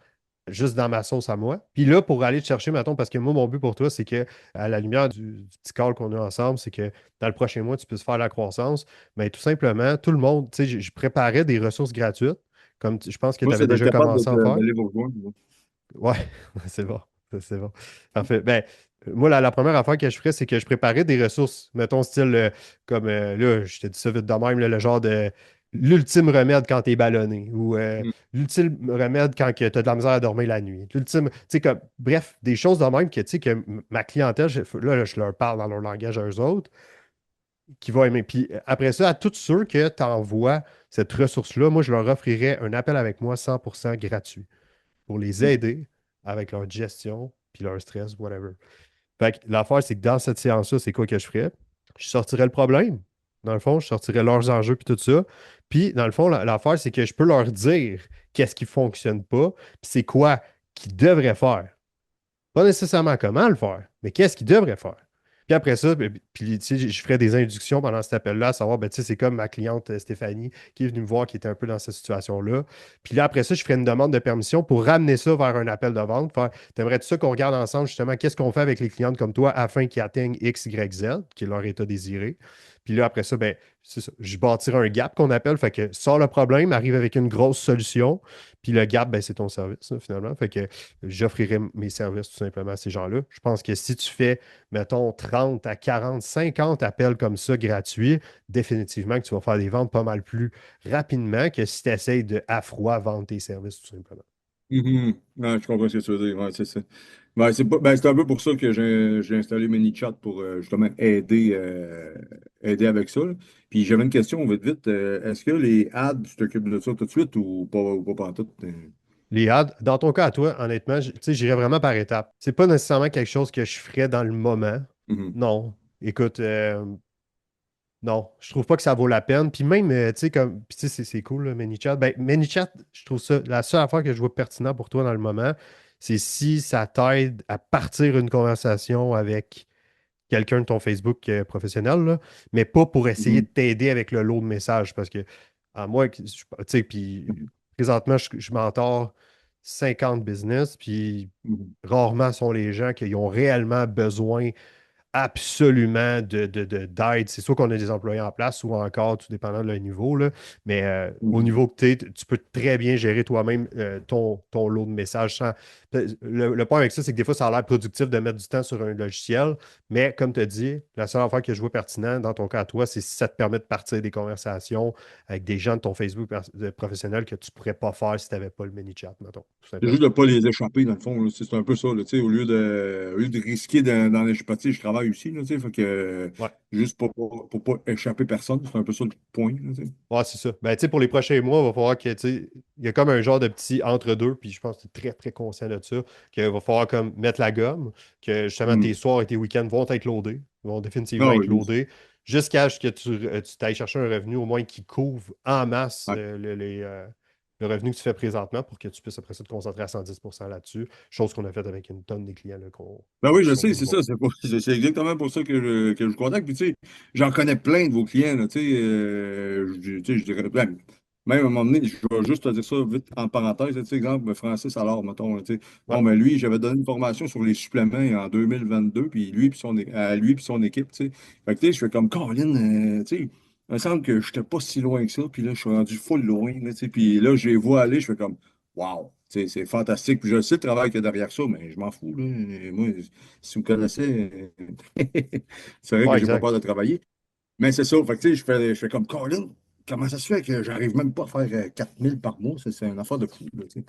S2: juste dans ma sauce à moi? Puis là, pour aller te chercher, mettons, parce que moi, mon but pour toi, c'est que à la lumière du petit call qu'on a ensemble, c'est que dans le prochain mois, tu puisses faire la croissance. Mais tout simplement, tout le monde, tu sais, je préparais des ressources gratuites comme je pense que tu
S3: Moi,
S2: avais
S3: c'est d'être
S2: déjà
S3: capable
S2: commencé à en faire.
S3: d'aller vous rejoindre, moi.
S2: Ouais, c'est bon. C'est bon. Parfait. Ben, moi, la première affaire que je ferais, c'est que je préparais des ressources. Mettons, style, comme là, je te dis ça vite de même, là, le genre de l'ultime remède quand t'es ballonné ou
S3: Mm.
S2: l'ultime remède quand tu as de la misère à dormir la nuit. L'ultime, tu sais, comme, bref, des choses de même que, tu sais, que ma clientèle, là, je leur parle dans leur langage à eux autres. qui va aimer. Puis après ça, à tous ceux que tu envoies cette ressource-là, moi, je leur offrirais un appel avec moi 100% gratuit pour les aider avec leur gestion, puis leur stress, whatever. Fait que l'affaire, c'est que dans cette séance-là, c'est quoi que je ferais? Je sortirais le problème. Dans le fond, je sortirais leurs enjeux puis tout ça. Puis, dans le fond, l'affaire, c'est que je peux leur dire qu'est-ce qui ne fonctionne pas, puis c'est quoi qu'ils devraient faire. Pas nécessairement comment le faire, mais qu'est-ce qu'ils devraient faire. Puis après ça, puis, tu sais, je ferais des inductions pendant cet appel-là, à savoir, ben, tu sais, c'est comme ma cliente Stéphanie qui est venue me voir, qui était un peu dans cette situation-là. Puis là, après ça, je ferais une demande de permission pour ramener ça vers un appel de vente. T'aimerais-tu ça qu'on regarde ensemble, justement, qu'est-ce qu'on fait avec les clientes comme toi afin qu'ils atteignent X, Y, Z, qui est leur état désiré. Puis là, après ça, ben, c'est ça, je bâtirai un gap qu'on appelle. Fait que sors le problème, arrive avec une grosse solution. Puis le gap, ben, c'est ton service, là, finalement. Fait que j'offrirai mes services tout simplement à ces gens-là. Je pense que si tu fais, mettons, 30 à 40, 50 appels comme ça gratuits, définitivement que tu vas faire des ventes pas mal plus rapidement que si tu essayes de à froid vendre tes services tout simplement.
S3: Mhm. Ouais, je comprends ce que tu veux dire. Ouais, c'est ça. Ben, c'est un peu pour ça que j'ai installé ManyChat pour justement aider avec ça, là. Puis j'avais une question vite vite. Est-ce que les ads, tu t'occupes de ça tout de suite ou pas pantoute?
S2: Les ads, dans ton cas à toi, honnêtement, tu sais, j'irais vraiment par étapes. C'est pas nécessairement quelque chose que je ferais dans le moment.
S3: Mhm.
S2: Non. Écoute, non, je trouve pas que ça vaut la peine. Puis même, tu sais, comme, puis tu sais, c'est cool, là, ManyChat. Ben, ManyChat, je trouve ça, la seule affaire que je vois pertinent pour toi dans le moment, c'est si ça t'aide à partir une conversation avec quelqu'un de ton Facebook professionnel, là, mais pas pour essayer de
S3: Mhm.
S2: t'aider avec le lot de messages. Parce que, à moi, tu sais, puis présentement, je mentor 50 business, puis
S3: Mhm.
S2: rarement sont les gens qui ont réellement besoin absolument d'aide. C'est soit qu'on a des employés en place ou encore, tout dépendant de leur niveau, là. Mais au
S3: Mhm.
S2: niveau que tu es, tu peux très bien gérer toi-même ton lot de messages sans. Le point avec ça, c'est que des fois, ça a l'air productif de mettre du temps sur un logiciel, mais comme tu as dit, la seule affaire que je vois pertinent dans ton cas à toi, c'est si ça te permet de partir des conversations avec des gens de ton Facebook professionnel que tu ne pourrais pas faire si tu n'avais pas le mini-chat, mettons, tout
S3: C'est
S2: simplement.
S3: juste de ne pas les échapper, dans le fond, là. C'est un peu ça, là, tu sais, au lieu de risquer d'en échapper, tu sais, je travaille aussi, là, tu sais, fait que,
S2: Ouais.
S3: juste pour pas échapper personne, c'est un peu ça le point, là, tu sais.
S2: Ouais, c'est ça. Ben, tu sais, pour les prochains mois, il va falloir que, tu sais, il y a comme un genre de petit entre-deux, puis je pense que tu es très, très conscient de ça, qu'il va falloir comme mettre la gomme, que justement tes
S3: Mhm.
S2: soirs et tes week-ends vont être loadés, vont définitivement
S3: Ah
S2: être
S3: oui,
S2: loadés, jusqu'à ce que tu t'ailles chercher un revenu au moins qui couvre en masse
S3: ouais.
S2: le revenu que tu fais présentement pour que tu puisses après ça te concentrer à 110% là-dessus, chose qu'on a fait avec une tonne des clients là,
S3: Ben oui,
S2: qui
S3: je
S2: sont
S3: sais,
S2: venus
S3: c'est
S2: nous voir.
S3: ça. C'est exactement pour ça que je vous contacte. Puis, tu sais, j'en connais plein de vos clients, là, tu sais, tu sais, je dirais, ben, même à un moment donné, je vais juste te dire ça vite en parenthèse, tu sais, exemple, Francis alors, mettons, tu sais,
S2: Ouais,
S3: bon, ben lui, j'avais donné une formation sur les suppléments en 2022, puis lui puis son équipe, tu sais. Fait que, tu sais, je fais comme, Colin, tu sais, il me semble que je n'étais pas si loin que ça, puis là, je suis rendu full loin, là, tu sais, puis là, je les vois aller, je fais comme, wow, tu sais, c'est fantastique. Puis je sais le travail qu'il y a derrière ça, mais je m'en fous, là. Moi, si vous me connaissez, c'est vrai que
S2: ouais,
S3: j'ai pas
S2: exact.
S3: peur de travailler. Mais c'est ça. Fait que, tu sais, je fais comme Colin. Comment ça se fait que j'arrive même pas à faire 4000 par mois? C'est une affaire de fou, là, tu sais.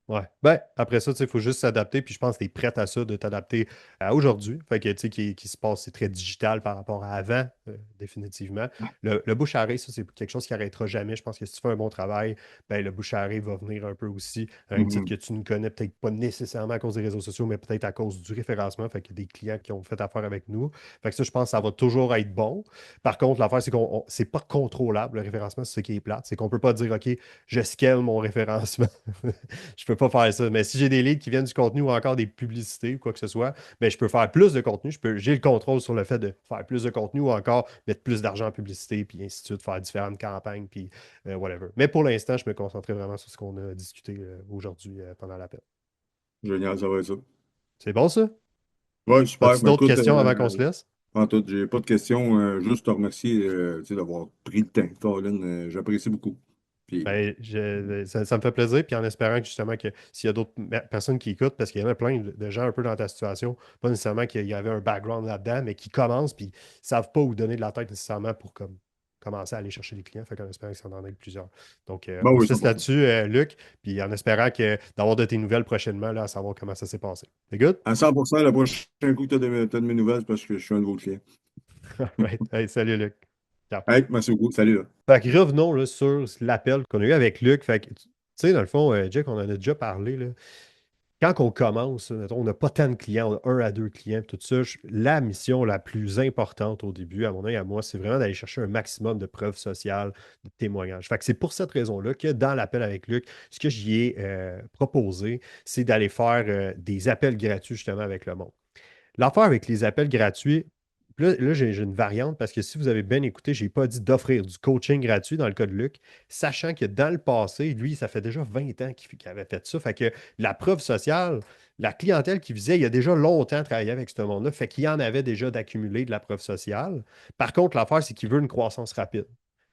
S2: Ouais. Ben, après ça, il faut juste s'adapter. Puis je pense que tu es prête à ça, de t'adapter à aujourd'hui. Fait que, tu sais, qui se passe, c'est très digital par rapport à avant, définitivement. Le bouche à oreille, ça, c'est quelque chose qui n'arrêtera jamais. Je pense que si tu fais un bon travail, ben, le bouche à oreille va venir un peu aussi. À un titre
S3: Mhm.
S2: que tu ne connais peut-être pas nécessairement à cause des réseaux sociaux, mais peut-être à cause du référencement. Fait qu'il y a des clients qui ont fait affaire avec nous. Fait que ça, je pense que ça va toujours être bon. Par contre, l'affaire, c'est qu'on c'est pas contrôlable. Le référencement, c'est ce qui est plate. C'est qu'on ne peut pas dire, OK, je scale mon référencement. Je peux pas faire ça. Mais si j'ai des leads qui viennent du contenu ou encore des publicités ou quoi que ce soit, ben, je peux faire plus de contenu. J'ai le contrôle sur le fait de faire plus de contenu ou encore mettre plus d'argent en publicité, puis ainsi de suite, faire différentes campagnes, puis whatever. Mais pour l'instant, je me concentrais vraiment sur ce qu'on a discuté aujourd'hui pendant l'appel.
S3: Génial, ça va être ça.
S2: C'est bon, ça?
S3: Ouais, super.
S2: As-tu
S3: Ben,
S2: d'autres
S3: écoute,
S2: questions avant qu'on se laisse?
S3: en tout, j'ai pas de questions. Juste te remercier, tu sais, d'avoir pris le temps, Colin. J'apprécie beaucoup. Puis,
S2: Ben, ça me fait plaisir, puis en espérant que justement que s'il y a d'autres personnes qui écoutent, parce qu'il y en a plein de gens un peu dans ta situation, pas nécessairement qu'il y avait un background là-dedans, mais qui commencent, puis ne savent pas où donner de la tête nécessairement pour commencer à aller chercher des clients. Fait qu'en espérant que ça en aide plusieurs. Donc,
S3: ben
S2: on
S3: oui,
S2: se laisse
S3: 100%.
S2: là-dessus, Luc, puis en espérant d'avoir de tes nouvelles prochainement, là, à savoir comment ça s'est passé. C'est good?
S3: À 100%, le prochain coup que tu as de mes nouvelles, c'est parce que je suis un nouveau client.
S2: All right. Hey, salut, Luc.
S3: Hey, merci beaucoup. Salut, là.
S2: Fait que revenons là, sur l'appel qu'on a eu avec Luc. Fait que, tu sais, dans le fond, Jack, on en a déjà parlé. Là. Quand on commence, mettons, on n'a pas tant de clients, on a un à deux clients, tout ça. La mission la plus importante au début, à mon avis, à moi, c'est vraiment d'aller chercher un maximum de preuves sociales, de témoignages. Fait que c'est pour cette raison-là que dans l'appel avec Luc, ce que j'y ai proposé, c'est d'aller faire des appels gratuits justement avec le monde. L'affaire avec les appels gratuits, là, j'ai une variante parce que si vous avez bien écouté, je n'ai pas dit d'offrir du coaching gratuit dans le cas de Luc, sachant que dans le passé, lui, ça fait déjà 20 ans qu'il avait fait ça. Fait que la preuve sociale, la clientèle qu'il visait, il a déjà longtemps travaillé avec ce monde-là. Fait qu'il y en avait déjà d'accumuler de la preuve sociale. Par contre, l'affaire, c'est qu'il veut une croissance rapide.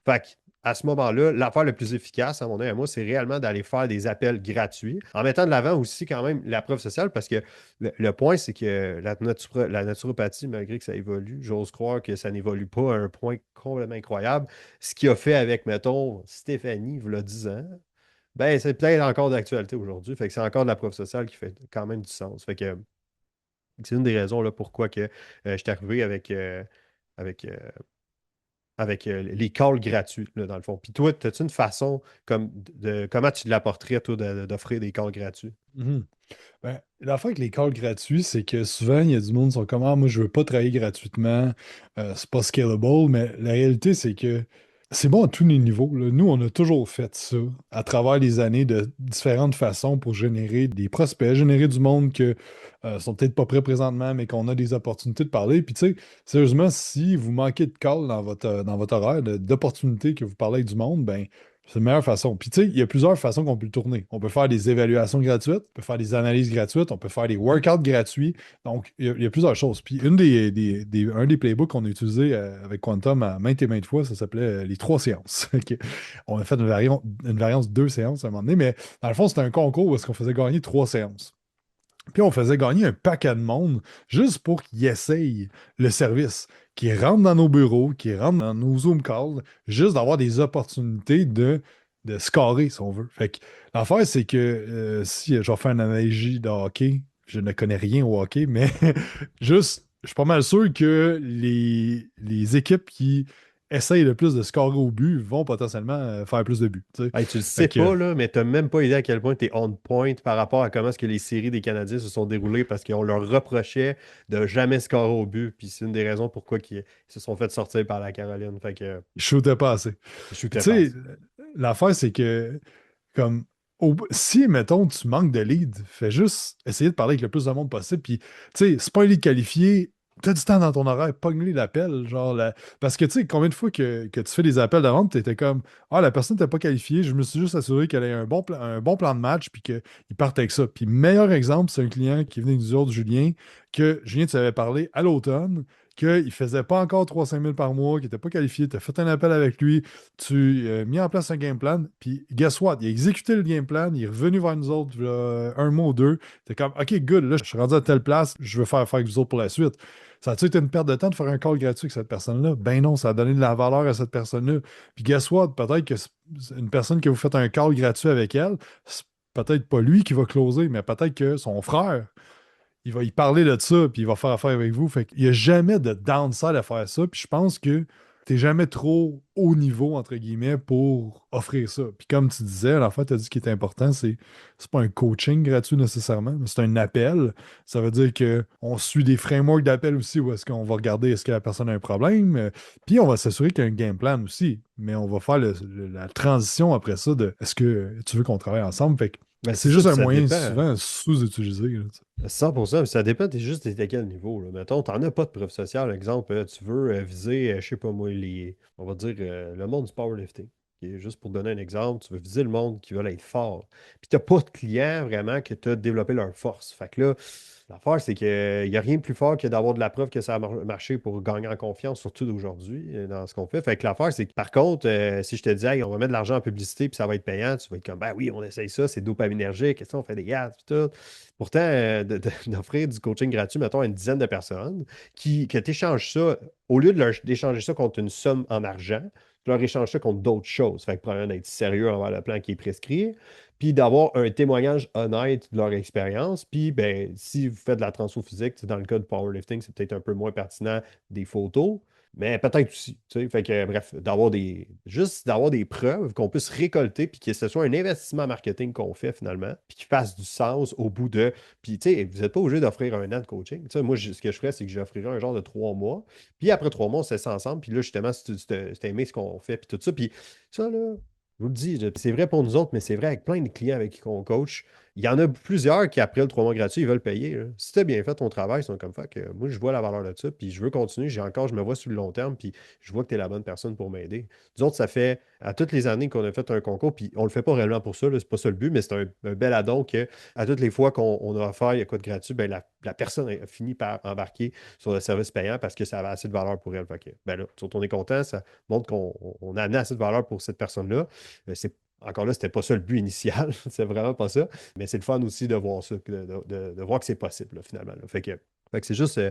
S2: Fait que à ce moment-là, l'affaire la plus efficace, à mon avis, à moi, c'est réellement d'aller faire des appels gratuits en mettant de l'avant aussi quand même la preuve sociale parce que le point, c'est que la naturopathie, malgré que ça évolue, j'ose croire que ça n'évolue pas à un point complètement incroyable. Ce qu'il a fait avec, mettons, Stéphanie, il y a 10 ans, ben, c'est peut-être encore d'actualité aujourd'hui. Fait que c'est encore de la preuve sociale qui fait quand même du sens. Fait que c'est une des raisons là, pourquoi que, je suis arrivé avec, euh, avec les calls gratuits, là, dans le fond. Puis toi, as-tu une façon comme comment tu l'apporterais, toi, d'offrir des calls gratuits?
S1: Mhm. Ben, l'affaire avec les calls gratuits, c'est que souvent, il y a du monde qui sont comme, ah, moi, je veux pas travailler gratuitement, c'est pas scalable, mais la réalité, c'est que c'est bon à tous les niveaux, là. Nous, on a toujours fait ça à travers les années de différentes façons pour générer des prospects, générer du monde que sont peut-être pas prêts présentement, mais qu'on a des opportunités de parler. Puis, tu sais, sérieusement, si vous manquez de calls dans votre horaire, d'opportunités que vous parlez avec du monde, ben, c'est la meilleure façon. Puis, tu sais, il y a plusieurs façons qu'on peut le tourner. On peut faire des évaluations gratuites, on peut faire des analyses gratuites, on peut faire des workouts gratuits. Donc, il y a plusieurs choses. Puis, un des playbooks qu'on a utilisé avec Quantum à maintes et maintes fois, ça s'appelait les 3 séances. Ok. On a fait une variance de 2 séances à un moment donné, mais dans le fond, c'était un concours où est-ce qu'on faisait gagner 3 séances. Puis on faisait gagner un paquet de monde juste pour qu'ils essayent le service, qu'ils rentrent dans nos bureaux, qu'ils rentrent dans nos Zoom calls, juste d'avoir des opportunités de scorer, si on veut. Fait que l'affaire, c'est que si je vais faire une analogie de hockey, je ne connais rien au hockey, mais juste, je suis pas mal sûr que les équipes qui essayent le plus de scorer au but vont potentiellement faire plus de buts. Tu sais.
S2: Hey, tu le
S1: Fait
S2: sais
S1: que,
S2: pas, là, mais tu n'as même pas idée à quel point tu es on point par rapport à comment est-ce que les séries des Canadiens se sont déroulées parce qu'on leur reprochait de jamais scorer au but. Puis c'est une des raisons pourquoi ils se sont fait sortir par la Caroline. Fait que
S1: je shootais pas assez.
S2: je
S1: Puis
S2: shootais
S1: tu
S2: pas
S1: sais,
S2: assez.
S1: l'affaire, c'est que, comme, si, mettons, tu manques de lead, fais juste essayer de parler avec le plus de monde possible. Puis, tu sais, c'est pas un lead qualifié, t'as du temps dans ton horaire, pogne-lui l'appel. Genre, parce que, tu sais, combien de fois que tu fais des appels de vente, t'étais comme, ah, la personne n'était pas qualifiée, je me suis juste assuré qu'elle ait un bon plan de match, puis qu'il parte avec ça. Puis, meilleur exemple, c'est un client qui venait du autre, Julien, que Julien, tu avais parlé à l'automne, qu'il faisait pas encore 3 5 000 par mois, qu'il n'était pas qualifié, tu as fait un appel avec lui, tu as mis en place un game plan, puis guess what? Il a exécuté le game plan, il est revenu vers nous autres un mois ou deux. T'es comme, OK, good, là, je suis rendu à telle place, je veux faire affaire avec vous autres pour la suite. Ça a-tu été une perte de temps de faire un call gratuit avec cette personne-là? Ben non, ça a donné de la valeur à cette personne-là. Puis guess what? Peut-être que c'est une personne que vous faites un call gratuit avec elle, c'est peut-être pas lui qui va closer, mais peut-être que son frère il va y parler de ça, puis il va faire affaire avec vous. Fait qu'il n'y a jamais de downside à faire ça. Puis je pense que t'es jamais trop haut niveau, entre guillemets, pour offrir ça. Puis comme tu disais, en fait, tu as dit ce qui est important, c'est pas un coaching gratuit nécessairement, mais c'est un appel. Ça veut dire qu'on suit des frameworks d'appel aussi où est-ce qu'on va regarder est-ce que la personne a un problème. Puis on va s'assurer qu'il y a un game plan aussi. Mais on va faire la transition après ça de est-ce que tu veux qu'on travaille ensemble? Fait que
S2: Ben, c'est
S1: c'est
S2: ça,
S1: juste
S2: puis
S1: un
S2: ça
S1: moyen
S2: dépend.
S1: souvent sous-utilisé, là, tu sais.
S2: 100%, mais ça dépend, t'es juste à quel niveau, là. Mettons, t'en as pas de preuve sociale, exemple, tu veux viser, je sais pas moi, on va dire le monde du powerlifting. Ok, juste pour donner un exemple, tu veux viser le monde qui veut être fort. Puis t'as pas de clients vraiment que tu as développé leur force. Fait que là, l'affaire, c'est qu'il n'y a rien de plus fort que d'avoir de la preuve que ça a marché pour gagner en confiance, surtout d'aujourd'hui, dans ce qu'on fait. Fait que l'affaire, c'est que par contre, si je te dis, hey, on va mettre de l'argent en publicité puis ça va être payant, tu vas être comme, ben oui, on essaye ça, c'est dopaminergique, qu'est-ce qu'on fait des gars, puis tout. Pourtant, d'offrir du coaching gratuit, mettons, à une dizaine de personnes, que tu échanges ça, au lieu d'échanger ça contre une somme en argent, tu leur échanges ça contre d'autres choses. Fait que, probablement, d'être sérieux envers le plan qui est prescrit, puis d'avoir un témoignage honnête de leur expérience. Puis, ben, si vous faites de la transfo physique, dans le cas de powerlifting, c'est peut-être un peu moins pertinent des photos. Mais peut-être aussi. Tu sais. Fait que, bref, juste d'avoir des preuves qu'on puisse récolter, puis que ce soit un investissement marketing qu'on fait finalement, puis qui fasse du sens au bout de. Puis, tu sais, vous n'êtes pas obligé d'offrir un an de coaching. Tu sais, moi, ce que je ferais, c'est que j'offrirais un genre de 3 mois. Puis après 3 mois, on se laisse ensemble. Puis là, justement, si tu aimé ce qu'on fait, puis tout ça. Puis ça, là, je vous le dis, c'est vrai pour nous autres, mais c'est vrai avec plein de clients avec qui on coach. Il y en a plusieurs qui, après le 3 mois gratuit, ils veulent payer. Là. Si tu as bien fait ton travail, ils sont comme ça que moi, je vois la valeur de ça, puis je veux continuer. Je me vois sur le long terme, puis je vois que tu es la bonne personne pour m'aider. Nous autres, ça fait à toutes les années qu'on a fait un concours, puis on ne le fait pas réellement pour ça, c'est pas ça le but, mais c'est un bel addon que à toutes les fois qu'on a offert il y a quoi de gratuit, ben, la personne a fini par embarquer sur le service payant parce que ça avait assez de valeur pour elle. Fait que, ben là, on est content, ça montre qu'on a amené assez de valeur pour cette personne-là. C'est encore là, c'était pas ça le but initial, c'est vraiment pas ça. Mais c'est le fun aussi de voir ça, de voir que c'est possible, là, finalement. Là. Fait que c'est juste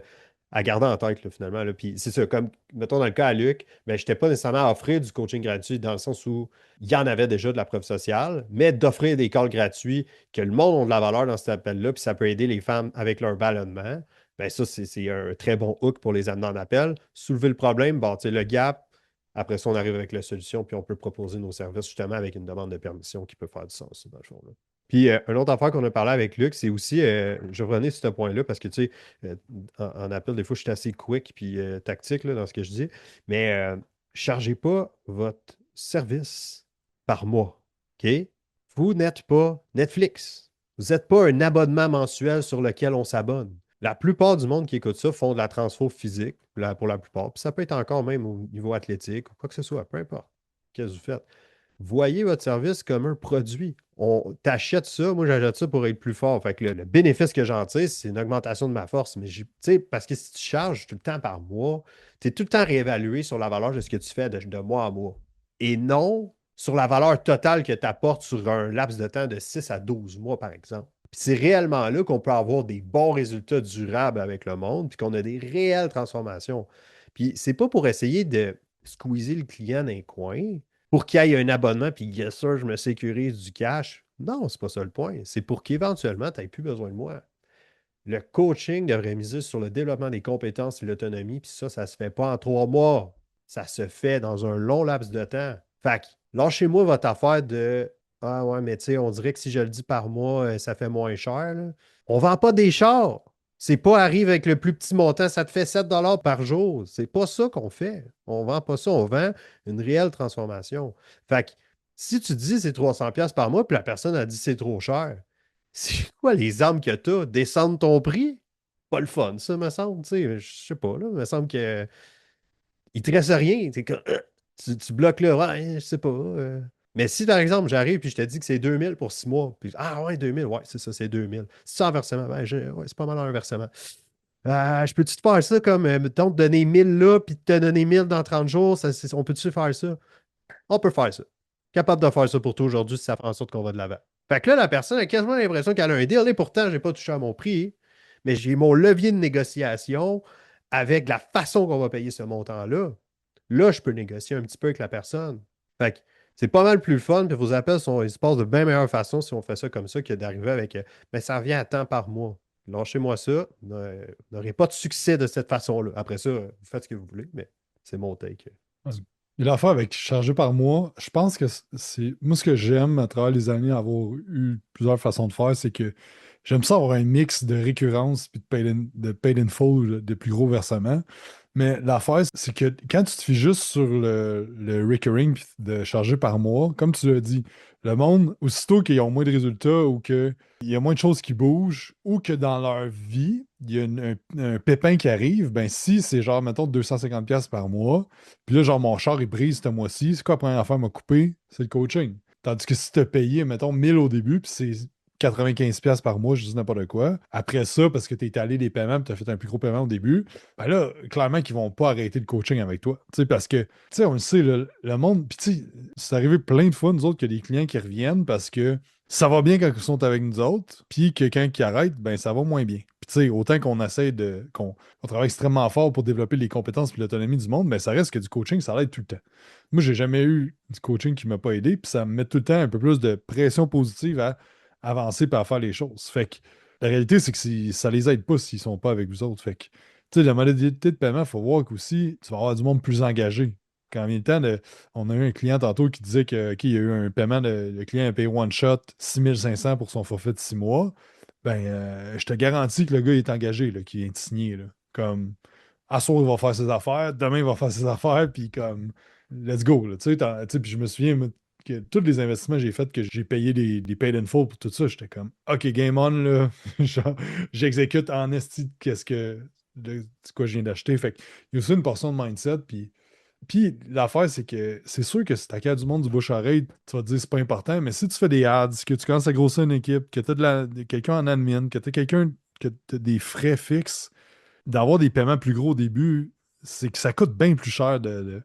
S2: à garder en tête, là, finalement. Là. Puis c'est ça, comme, mettons dans le cas à Luc, ben, je n'étais pas nécessairement à offrir du coaching gratuit dans le sens où il y en avait déjà de la preuve sociale, mais d'offrir des calls gratuits, que le monde a de la valeur dans cet appel-là, puis ça peut aider les femmes avec leur ballonnement. Ben ça, c'est un très bon hook pour les amener en appel. Soulever le problème, bâtir le gap, après ça, on arrive avec la solution, puis on peut proposer nos services justement avec une demande de permission qui peut faire du sens, dans le fond. Là. Puis, une autre affaire qu'on a parlé avec Luc, c'est aussi, je revenais sur ce point-là parce que, tu sais, en appel, des fois, je suis assez quick puis tactique là, dans ce que je dis, mais chargez pas votre service par mois, OK? Vous n'êtes pas Netflix. Vous n'êtes pas un abonnement mensuel sur lequel on s'abonne. La plupart du monde qui écoute ça font de la transfo physique, pour la plupart. Puis ça peut être encore même au niveau athlétique ou quoi que ce soit, peu importe. Qu'est-ce que vous faites? Voyez votre service comme un produit. On t'achète ça, moi j'achète ça pour être plus fort. Fait que le bénéfice que j'en tire, c'est une augmentation de ma force. Mais parce que si tu charges tout le temps par mois, tu es tout le temps réévalué sur la valeur de ce que tu fais de mois en mois. Et non sur la valeur totale que tu apportes sur un laps de temps de 6 à 12 mois, par exemple. Puis c'est réellement là qu'on peut avoir des bons résultats durables avec le monde, puis qu'on a des réelles transformations. Puis c'est pas pour essayer de squeezer le client d'un coin, pour qu'il y ait un abonnement, puis yes sûr, je me sécurise du cash. Non, c'est pas ça le point. C'est pour qu'éventuellement, tu n'aies plus besoin de moi. Le coaching devrait miser sur le développement des compétences et l'autonomie, puis ça se fait pas en 3 mois. Ça se fait dans un long laps de temps. Fait que, lâchez-moi votre affaire de Ah ouais, mais tu sais, on dirait que si je le dis par mois, ça fait moins cher. Là. On vend pas des chars. C'est pas arrive avec le plus petit montant, ça te fait 7 par jour. C'est pas ça qu'on fait. On vend pas ça, on vend une réelle transformation. Fait que si tu dis c'est 300$ par mois, puis la personne a dit c'est trop cher, c'est quoi les armes que tu as? Descendre ton prix? Pas le fun, ça, me semble. Tu sais, je sais pas, là. Il me semble que il te reste rien. Tu bloques là, ouais, je sais pas. Mais si, par exemple, j'arrive et je te dis que c'est 2000 pour 6 mois, puis ah ouais, 2000, ouais, c'est ça, c'est 2000. C'est ça en versement, ben, ouais, c'est pas mal un versement. Je peux-tu te faire ça comme, mettons, te donner 1000 là, puis te donner 1000 dans 30 jours? On peut-tu faire ça? On peut faire ça. Capable de faire ça pour toi aujourd'hui si ça fait en sorte qu'on va de l'avant. Fait que là, la personne a quasiment l'impression qu'elle a un deal et pourtant, je n'ai pas touché à mon prix, mais j'ai mon levier de négociation avec la façon qu'on va payer ce montant-là. Là, je peux négocier un petit peu avec la personne. Fait que c'est pas mal plus fun, puis vos appels ils se passent de bien meilleure façon si on fait ça comme ça que d'arriver avec mais ça revient à temps par mois. Lâchez-moi ça. Vous n'aurez pas de succès de cette façon-là. Après ça, vous faites ce que vous voulez, mais c'est mon take.
S1: Ouais. Et l'affaire avec charger par mois, je pense que c'est. Moi, ce que j'aime à travers les années, avoir eu plusieurs façons de faire, c'est que j'aime ça avoir un mix de récurrence puis de paid in full, de plus gros versements. Mais l'affaire, c'est que quand tu te fies juste sur le recurring puis de charger par mois, comme tu l'as dit, le monde, aussitôt qu'ils ont moins de résultats ou qu'il y a moins de choses qui bougent ou que dans leur vie, il y a un pépin qui arrive, ben si c'est genre, mettons, 250$ par mois, puis là, genre, mon char est brise ce mois-ci, c'est quoi la première affaire à m'a coupé? C'est le coaching. Tandis que si tu as payé, mettons, 1000 au début, puis c'est 95$ par mois, je dis n'importe quoi. Après ça, parce que tu es étalé les paiements, tu as fait un plus gros paiement au début, ben là, clairement qu'ils vont pas arrêter le coaching avec toi. Tu sais, parce que, tu sais, on le sait, le monde, puis tu sais, c'est arrivé plein de fois, nous autres, que des clients qui reviennent parce que ça va bien quand ils sont avec nous autres, puis que quand ils arrêtent, ben ça va moins bien. Puis tu sais, autant qu'on essaie qu'on travaille extrêmement fort pour développer les compétences et l'autonomie du monde, mais ça reste que du coaching, ça l'aide tout le temps. Moi, j'ai jamais eu du coaching qui m'a pas aidé, puis ça me met tout le temps un peu plus de pression positive à avancer et à faire les choses. Fait que la réalité, c'est que ça les aide pas s'ils sont pas avec vous autres. Fait que Tu sais, la modalité de paiement, il faut voir qu'aussi, tu vas avoir du monde plus engagé. Quand vient le temps de. On a eu un client tantôt qui disait que, OK, il y a eu un paiement, le client a payé one shot 6500 pour son forfait de 6 mois. Ben, je te garantis que le gars est engagé, là, qu'il vient de signer. Là. Comme, à soir, il va faire ses affaires, demain, il va faire ses affaires, puis comme, let's go. Là, tu sais, puis je me souviens moi, que tous les investissements que j'ai faits, que j'ai payé des paid in full pour tout ça, j'étais comme, OK, game on, là. Genre, j'exécute en esti qu'est-ce que c'est quoi je viens d'acheter. Fait qu'il y a aussi une portion de mindset. Puis l'affaire, c'est que c'est sûr que si tu accueilles du monde du bouche-oreille, tu vas te dire c'est pas important. Mais si tu fais des ads, que tu commences à grossir une équipe, que tu as quelqu'un en admin, que tu as quelqu'un, que tu as des frais fixes, d'avoir des paiements plus gros au début, c'est que ça coûte bien plus cher de-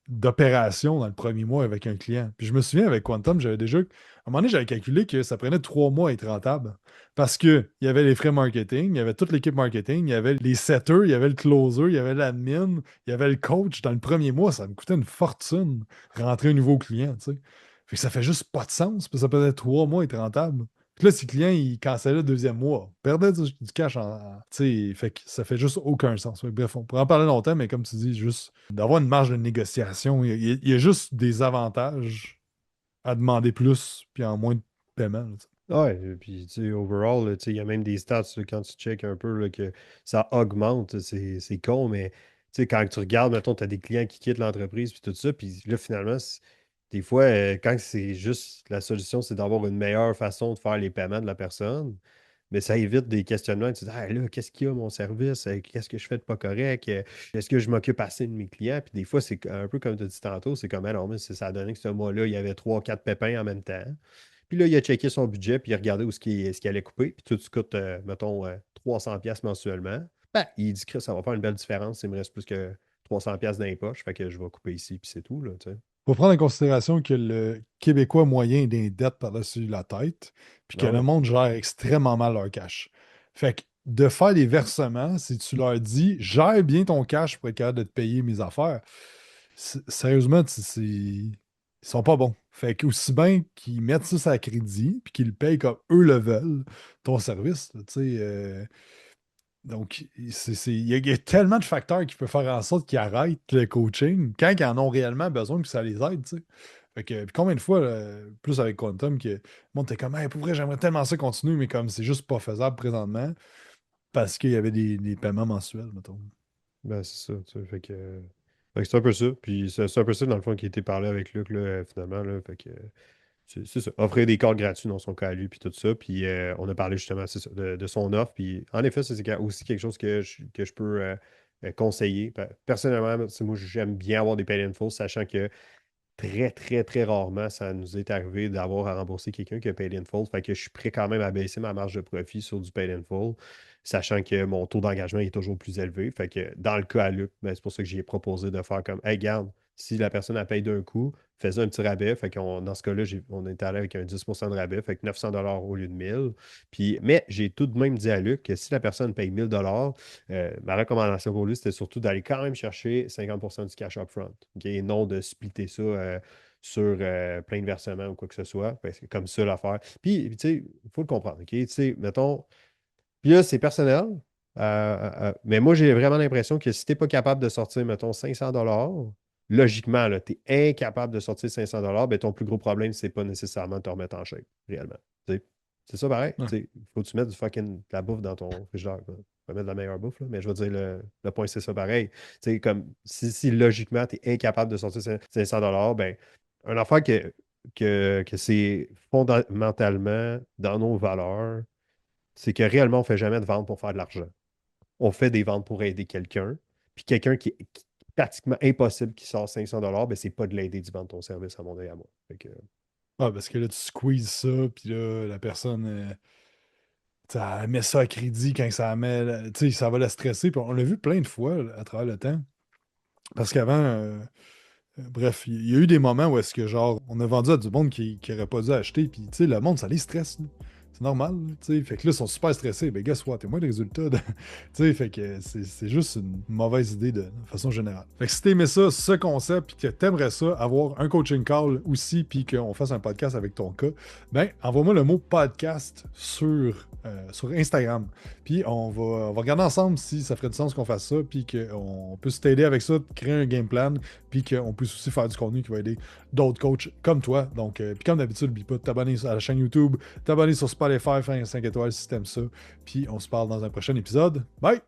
S1: d'opération dans le premier mois avec un client. Puis je me souviens avec Quantum, j'avais déjà, à un moment donné, j'avais calculé que ça prenait 3 mois à être rentable. Parce que il y avait les frais marketing, il y avait toute l'équipe marketing, il y avait les setters, il y avait le closer, il y avait l'admin, il y avait le coach. Dans le premier mois, ça me coûtait une fortune rentrer un nouveau client, tu sais. Fait que ça fait juste pas de sens, puis ça prenait 3 mois à être rentable. Puis là, si le client, il cancellait le deuxième mois, perdait du cash tu sais, fait que ça fait juste aucun sens. Ouais, bref, on pourrait en parler longtemps, mais comme tu dis, juste d'avoir une marge de négociation, il y a juste des avantages à demander plus, puis en moins de paiement. Là, tu sais.
S2: Ouais, et puis tu sais, overall, là, tu sais, il y a même des stats là, quand tu check un peu là, que ça augmente, c'est con, mais tu sais, quand tu regardes, mettons, tu as des clients qui quittent l'entreprise, puis tout ça, puis là, finalement, des fois, quand c'est juste la solution, c'est d'avoir une meilleure façon de faire les paiements de la personne, mais ça évite des questionnements. Tu dis, ah là, qu'est-ce qu'il y a, mon service? Qu'est-ce que je fais de pas correct? Est-ce que je m'occupe assez de mes clients? Puis des fois, c'est un peu comme tu as dit tantôt, c'est comme, ah non, mais ça a donné que ce mois-là, il y avait trois, quatre pépins en même temps. Puis là, il a checké son budget, puis il a regardé ce qu'il allait couper. Puis tout coûte, mettons, 300 pièces mensuellement. Ben, il dit que ça va faire une belle différence. Il me reste plus que 300 pièces dans les poches. Fait que je vais couper ici, puis c'est tout, là, tu sais.
S1: Faut prendre en considération que le Québécois moyen a des dettes par-dessus la tête, puis que
S2: Ah
S1: le
S2: ouais.
S1: monde gère extrêmement mal leur cash. Fait que de faire des versements, si tu leur dis gère bien ton cash pour être capable de te payer mes affaires, sérieusement, ils sont pas bons. Fait que aussi bien qu'ils mettent ça sur crédit, puis qu'ils le payent comme eux le veulent, ton service, là, tu sais. Donc, il y a tellement de facteurs qui peuvent faire en sorte qu'ils arrêtent le coaching quand ils en ont réellement besoin que ça les aide, tu sais. Fait que, puis combien de fois, plus avec Quantum, que le monde était comme, hey, pour vrai, j'aimerais tellement ça continuer, mais comme c'est juste pas faisable présentement parce qu'il y avait des paiements mensuels, mettons.
S2: Ben, c'est ça, tu sais. Fait que c'est un peu ça. Puis c'est un peu ça, dans le fond, qui a été parlé avec Luc, là, finalement. Là, fait que c'est ça. Offrir des cartes gratuits dans son cas à lui, puis tout ça. Puis on a parlé justement c'est ça, de son offre. Puis en effet, ça, c'est aussi quelque chose que je peux conseiller. Personnellement, moi, j'aime bien avoir des pay in full, sachant que très, très, très rarement, ça nous est arrivé d'avoir à rembourser quelqu'un qui a paid in full. Fait que je suis prêt quand même à baisser ma marge de profit sur du paid in full, sachant que mon taux d'engagement est toujours plus élevé. Fait que dans le cas à Luc, ben, c'est pour ça que j'ai proposé de faire comme, hey, garde, si la personne a payé d'un coup, faisait un petit rabais. Fait qu'on, dans ce cas-là, on est allé avec un 10% de rabais, fait que 900 au lieu de 1000. Puis, mais j'ai tout de même dit à Luc que si la personne paye 1000 ma recommandation pour lui, c'était surtout d'aller quand même chercher 50% du cash upfront, OK? Et non de splitter ça sur plein de versements ou quoi que ce soit. Parce que comme ça, l'affaire. Puis, tu sais, il faut le comprendre, OK? Tu sais, mettons, puis là, c'est personnel. Mais moi, j'ai vraiment l'impression que si tu n'es pas capable de sortir, mettons, 500 logiquement, tu es incapable de sortir 500 ben, ton plus gros problème, c'est pas nécessairement de te remettre en shape, réellement. Tu sais, c'est ça pareil.
S1: Ouais.
S2: Il faut que tu mettes du fucking de la bouffe dans ton frigidaire, quoi. Tu vas mettre de la meilleure bouffe, là, mais je veux dire, le point, c'est ça pareil. Tu sais, comme si logiquement, tu es incapable de sortir 500 ben, une affaire que c'est fondamentalement dans nos valeurs, c'est que réellement, on ne fait jamais de vente pour faire de l'argent. On fait des ventes pour aider quelqu'un. Puis quelqu'un qui est pratiquement impossible qui sort 500 ben, c'est pas de l'aider du vendre ton service à mon œil à moi. Fait que,
S1: Ah, parce que là, tu squeezes ça, puis là, la personne, ça met ça à crédit quand ça met, tu sais, ça va la stresser. Puis on l'a vu plein de fois là, à travers le temps. Parce qu'avant, bref, il y a eu des moments où est-ce que, genre, on a vendu à du monde qui n'aurait pas dû acheter, puis, tu sais, le monde, ça les stresse. Là. C'est normal, tu sais. Fait que là, ils sont super stressés. Ben, guess what? T'as moins de résultats. Tu sais, fait que c'est juste une mauvaise idée de façon générale. Fait que si t'aimais ça, ce concept, puis que t'aimerais ça, avoir un coaching call aussi, puis qu'on fasse un podcast avec ton cas, ben, envoie-moi le mot podcast sur Instagram. Puis on va regarder ensemble si ça ferait du sens qu'on fasse ça, puis qu'on puisse t'aider avec ça, créer un game plan, puis qu'on puisse aussi faire du contenu qui va aider d'autres coachs comme toi. Donc, puis comme d'habitude, n'oublie pas de t'abonner à la chaîne YouTube, t'abonner sur Spotify, faire 5 étoiles si t'aimes ça. Puis on se parle dans un prochain épisode. Bye!